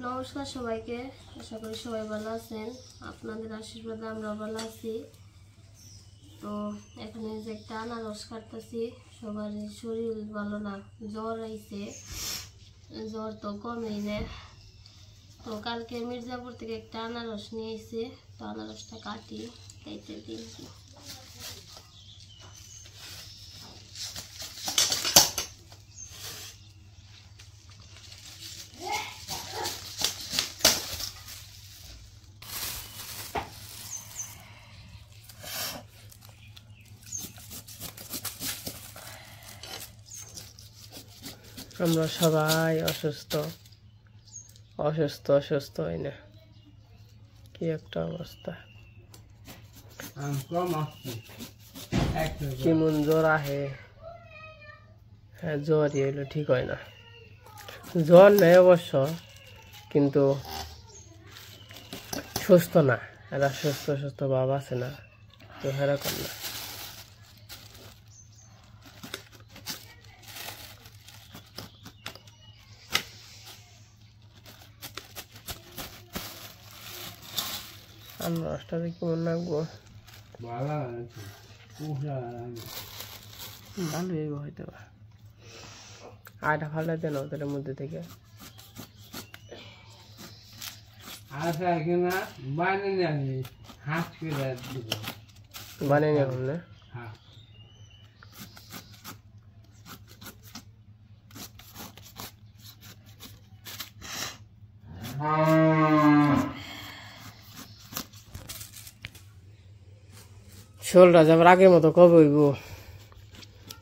নমস্কার সবাইকে, আশা করি সবাই ভালো আছেন। আপনাদের আশীর্বাদে আমরা ভালো আছি। তো এখানে যে একটা আনারস কাটতেছি, সবার শরীর ভালো না, জ্বর আইছে, জ্বর তো কমেই না। তো কালকে মির্জাপুর থেকে একটা আনারস নিয়ে এসে, তো আনারসটা কাটি খাইতে দিয়েছি। আমরা সবাই অসুস্থ অসুস্থ অসুস্থ হয় না, কি একটা অবস্থা। কেমন জ্বর আহে, হ্যাঁ জ্বরই হইলো, ঠিক হয় না। জ্বর নেই অবশ্য, কিন্তু সুস্থ না, এরা সুস্থ সুস্থ ভাব আছে না, তো এরকম না। আনারসটা কেমন লাগবো, ভালোই হইতে পারে। আটা ফালে দেন ওদের মধ্যে থেকে। বানিয়ে নিলাম না, শরীরটা যাবার আগের মতো কবে হইব,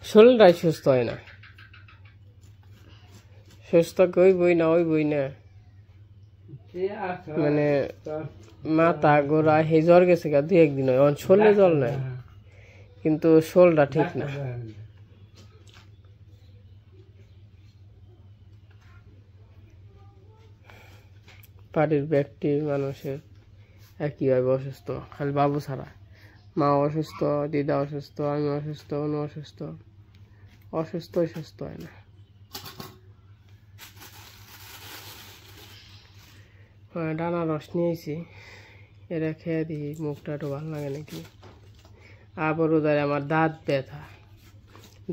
শরীরটাই সুস্থ হয় না। সুস্থ হইবই না, হইবই না, মানে মাথা গোড়া হে জ্বর গেছে গা 2-1 দিন হয়, শরীরে জল নাই, কিন্তু শরীরটা ঠিক না। বাড়ির ব্যক্তি মানুষের একইভাবে অসুস্থ, খালি বাবু ছাড়া। মা অসুস্থ, দিদা অসুস্থ, আমি অসুস্থ, অনু অসুস্থ, অসুস্থই সুস্থ হয় না। ডানা রস নিয়েছি, এটা খেয়ে দিই, মুখটা একটু ভালো লাগে নাকি। আবার ওদের আমার দাঁত ব্যথা,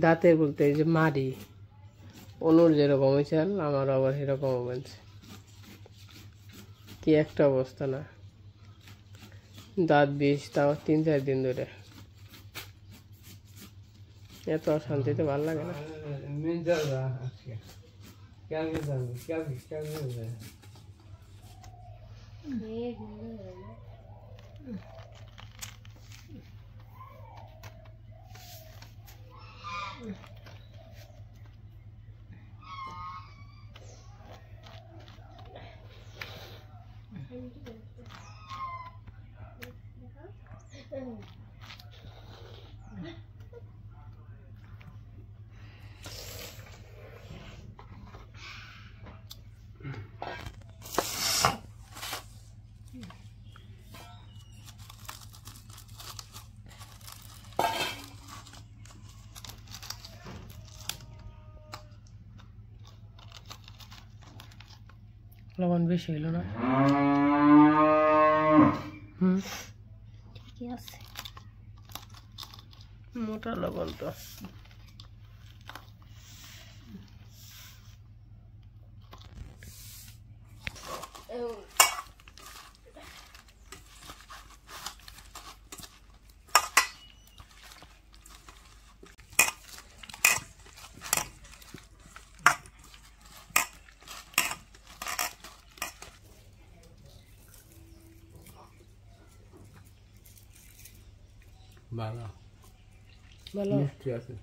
দাঁতের বলতে এই যে মাড়ি, অনুর যেরকম হয়েছে আমার আবার সেরকম বলছে, কি একটা অবস্থা না। দাঁত বিষ, তাও 3-4 দিন ধরে, এত অশান্তিতে ভালো লাগে না। লবণ বেশি হইল না, ঠিকই আছে, মোটা লবণ তো। ভালো ভালো মিষ্টি আছে।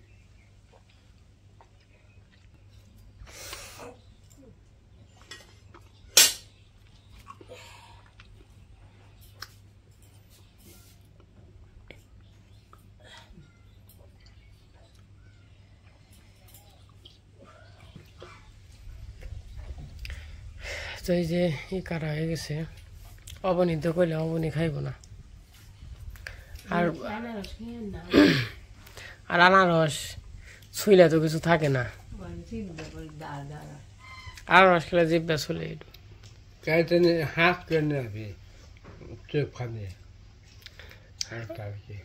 তো এই যে এই কাটা হয়ে গেছে, অবনীত করলে অবনী খাইব না। আর আনারস ছুইলে তো কিছু থাকে না, আনারস খেলে জিভটা চলে। कहते नहीं हाथ करने अभी चुप खाने हाथ डाल के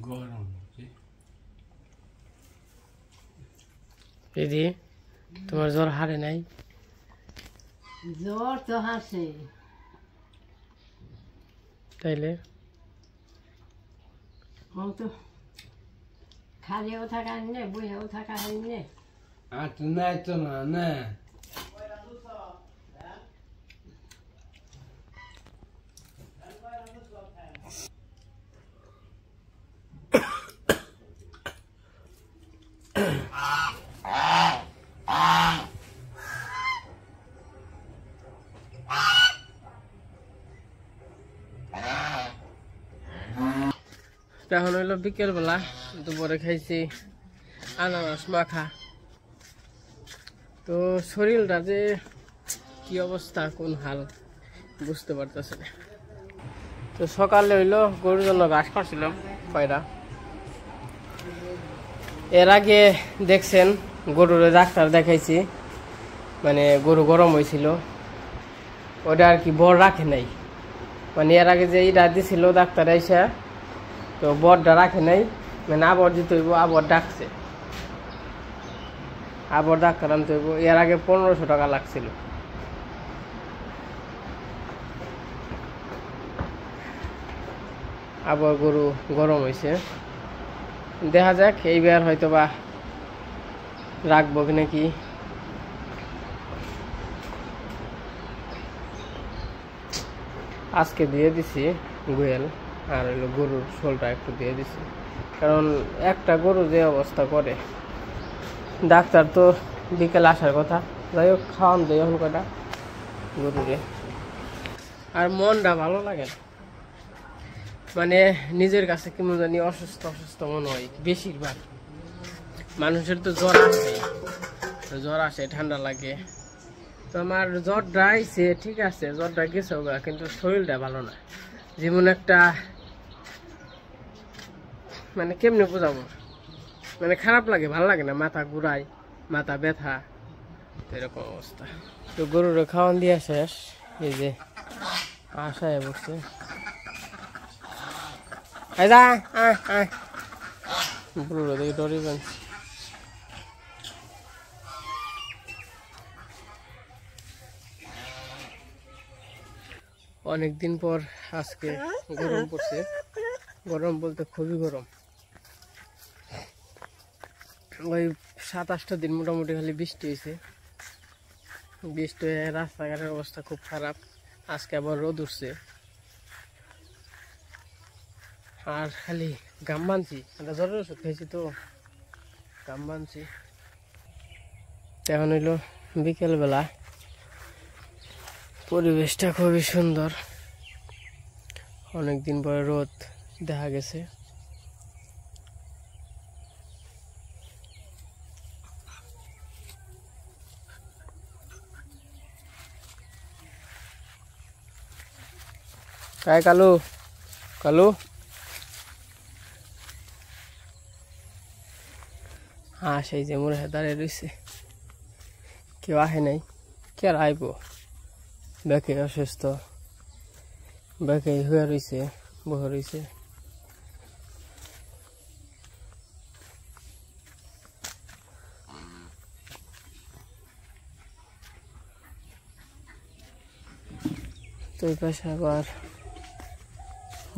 गरम दीदी तुम्हार জ্বর हारे नहीं জ্বর তো হাসে তাইলে हम तो खालिও থাকা নেই বইও থাকা নেই आज नहीं तो ना এখন হইলো বিকেল বেলা দুপুরে খাইছি আনারস মাখা তো শরীরটা যে কি অবস্থা কোন হাল বুঝতে পারতেছে না তো সকালে হইলো গরুর জন্য ঘাস কাটছিলাম কয়টা এর আগে দেখছেন গরুর ডাক্তার দেখাইছি মানে গরু গরম হয়েছিল ওটা আর কি বড় রাখে নাই মানে এর আগে যে ইটা দিছিল ডাক্তার এসে তো বড়টা রাখে নাই মানে আবার দিতে হইব আবার ডাকছে আবার ডাক্তার আনতে হইব এর আগে 1500 টাকা লাগছিল আবার গরু গরম হয়েছে দেখা যাক এইবার হয়তো বা রাখবো কি নাকি আজকে দিয়ে দিছি গোয়াল আর হলো গরুর শোলটা একটু দিয়ে দিছি কারণ একটা গরু যে অবস্থা করে ডাক্তার তো বিকেল আসার কথা যাই হোক খাওয়ান দেয় এখন কটা গরুরে আর মনটা ভালো লাগে না মানে নিজের কাছে কেমন জানি অসুস্থ অসুস্থ মনে হয় বেশিরভাগ মানুষের তো জ্বর আসে ঠান্ডা লাগে তো আমার জ্বরটা আইছে ঠিক আছে জ্বরটা গেছে কিন্তু শরীরটা ভালো না যেমন একটা মানে কেমনে বোঝাবো মানে খারাপ লাগে ভালো লাগে না মাথা ঘুরায় মাথা ব্যথা এরকম অবস্থা তো গরুর খাওয়ান দিয়া শেষ এই যে আশায় বসছে গরুর দেখি ডরিবেন অনেকদিন পর আজকে গরম পড়ছে গরম বলতে খুবই গরম ওই 7-8টা দিন মোটামুটি খালি বৃষ্টি হয়েছে বৃষ্টি হয়ে রাস্তাঘাটের অবস্থা খুব খারাপ আজকে আবার রোদ উঠছে আর খালি গাম বানছি জ্বরের ওষুধ খাইছি তো গাম বানছি এখন হইলো বিকেলবেলা পরিবেশটা খুবই সুন্দর অনেকদিন পরে রোদ দেখা গেছে काय कालू कालू हाँ সেই যে মোর দাঁড়িয়ে রয়েছে কেউ আহে নাই কে আর আইব বেঁকে অসুস্থ বেঁকে হয়ে রয়েছে বহে রয়েছে তো এই পাশে আবার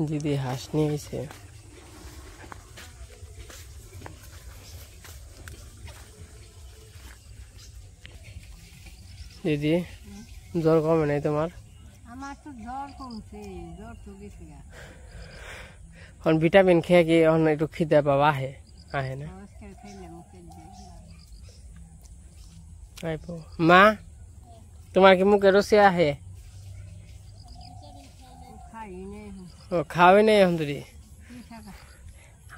দিদি হাঁস নিয়ে এসে দিদি জ্বর কমে নাই তোমার আমার তো জ্বর কমছে জ্বর তো বেশি এখন ভিটামিন খেয়ে কি এখন একটু খিদে পাবা আহে আহে না মা তোমার কি মুখে রসি আহে ও খাওয়াই নাই এখন তুই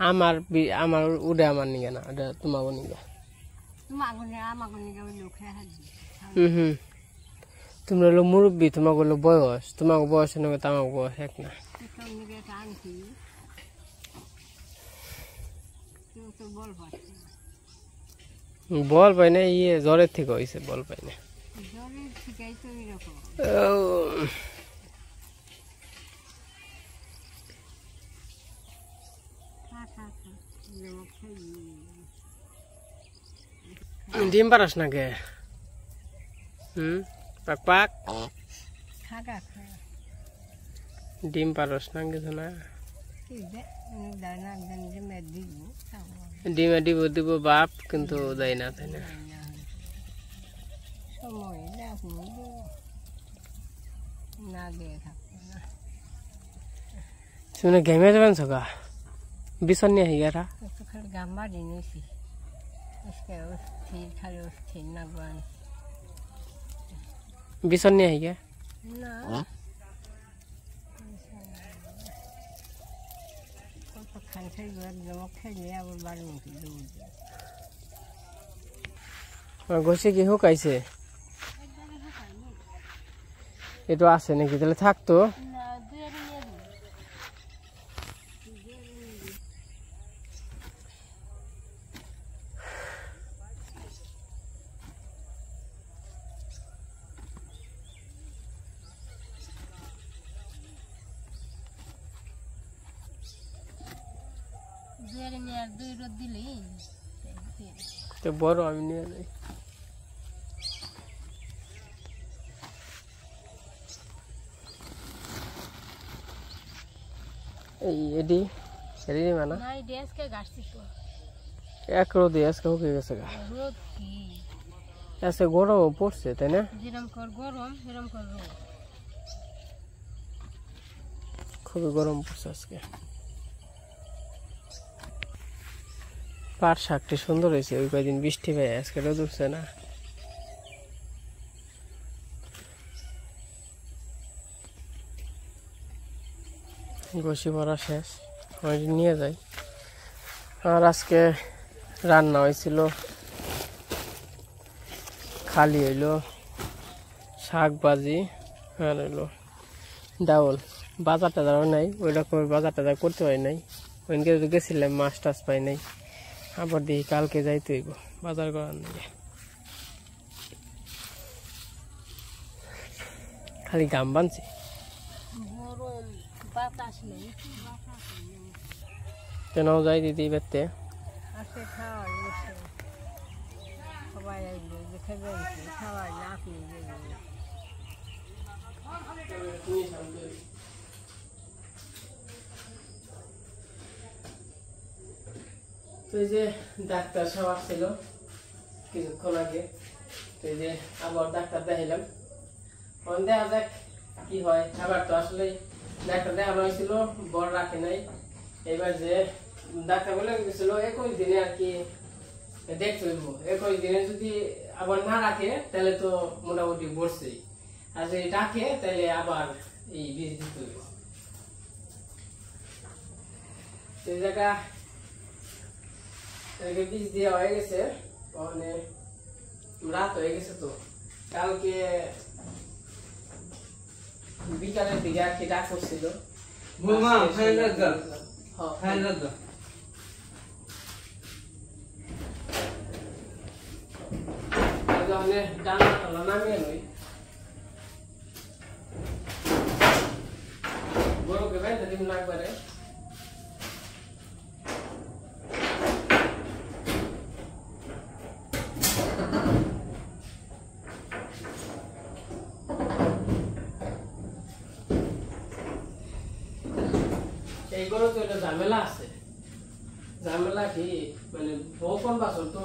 আমার আমার উড়ে আমার নিগে না ওটা তোমাকে নিগে তোমরা হলো মুরব্বী তোমাকে হলো বয়স তোমাকে বয়সের নগে তোমাকে বয়স এক না তো বল পাচ্ছি না। বল পাই না, ইয়ে জ্বরের থেকে হয়েছে, বল পাই না। জ্বরের থেকেই তো এরকম। খা খা খা, যেমন খাই। ডিম পারাস না কে? পাক পাক খা খা খা। ডিম পারস না কিছু না? কি দে, দানা একদম ডিমে দিব, খাবো। ডিমে দিব দিব বাপ, কিন্তু দেয় না, তাই না? সময় আপনি না দিয়ে থাকবো না। শুনে ঘেমে যাবেন সকা বিছন নিয়ে হিগারা একটু খালি গাম্বা দিয়েছি, আজকে অস্থির, খালি অস্থির না গান বিছন নিয়ে হিগে না। কত খান খাই একদম খেলে আবার বাড়ি মুখে দৌড়। ঘষে কি শুকাইছে? এটা আছে নাকি? তাহলে থাকতো। তো বড় আমি নিয়ে যাই। এই এডি এডি মানা নাই ড্রেস কে গাছছি তো এক রোদে আজকে হুকে গেছে গা। রোদ কি আজকে গরম পড়ছে, তাই না? যেরকম কর গরম সেরকম কর রোদ। খুবই গরম পড়ছে আজকে। পাট শাকটি সুন্দর হয়েছে, ওই কয়েকদিন বৃষ্টি পাই, আজকে রোদ উঠছে না। ঘষি ভরা শেষ, আমি নিয়ে যাই। আর আজকে রান্না হয়েছিল, খালি হইলো শাক ভাজি আর হইলো ডাউল। বাজার টাজারও নাই, ওই রকম বাজার টাজার করতে পারি নাই। ওইদিকে গেছিলাম, মাছ টাছ পাই নাই। আবার দেখি কালকে যাইতে হইব বাজার করার নিয়ে। খালি গাম বানছি, গরম বাতাস নেই। কেন যাই দিদি বেতে আজকে খাওয়ার বসে সবাই আসবে, দেখে বেরিয়েছে খাওয়ার না আপনি বেরিয়ে। তো এই যে ডাক্তার সব আসছিল কিছুক্ষণ আগে, তো এই যে আবার ডাক্তার দেখাইলাম। এখন দেখা যাক কি হয়। আবার তো আসলে ডাক্তার দেখানো হয়েছিল, বড় রাখে নাই। এবার যে ডাক্তার বলে গেছিল 21 দিনে আর কি দেখতে হইব। 21 দিনে যদি আবার না রাখে তাহলে তো মোটামুটি বসছেই, আর যদি রাখে তাহলে আবার এই বীজ দিতে হইব। সেই জায়গা বীজ দেওয়া হয়ে গেছে, মানে রাত হয়ে গেছে। তো কালকে বিকালের দিকে আর কি ডাক করছিল। ডানা টানা নামিয়ে নই গরুকে বেঁধে দিন না একবারে। এই গরু তো একটা ঝামেলা আছে। ঝামেলা কি মানে ভোপন বাসন তো,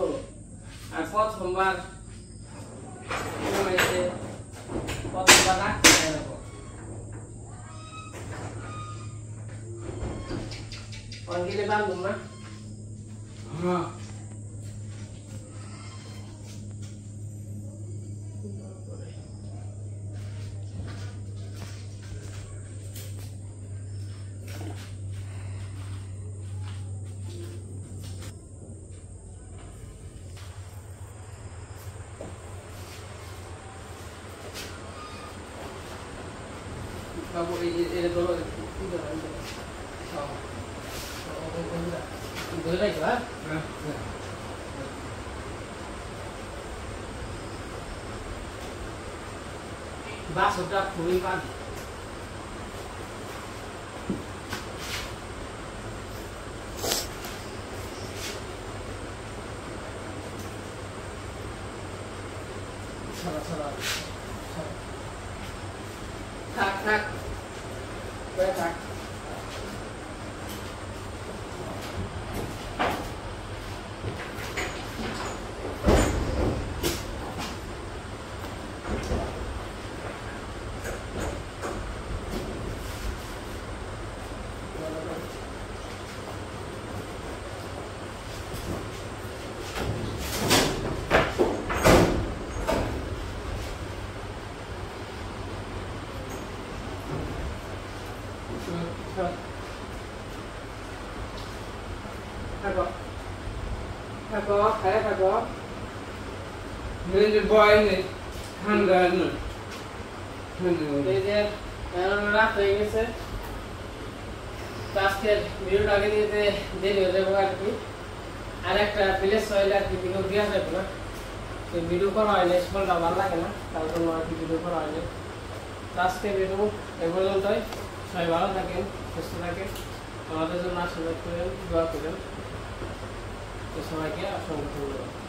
আর প্রথমবার রাখতে চাই না। অনগিলে বান্ধব না। এটা ধরো ধরে রাখো হ্যাঁ বাসটা খুবই পানি থাক থাক থাক থাকো থাকো খায় থাকো মেয়ে বয় নেই ঠান্ডা না এই যে রাত হয়ে গেছে আজকের ভিডিওটা আগে দিতে দেরি হয়ে যাবে আর কি আর একটা প্লেস হইলে আর কি ভিডিও দেওয়া যাবে না তো ভিডিও করা হয়নি শরীরটা ভালো লাগে না তার জন্য আর কি ভিডিও করা হয়নি আজকে ভিডিও এ পর্যন্তই সবাই ভালো থাকেন সুস্থ থাকেন আমাদের জন্য আশীর্বাদ করেন দোয়া করেন তো সবাইকে অসংখ্য ধন্যবাদ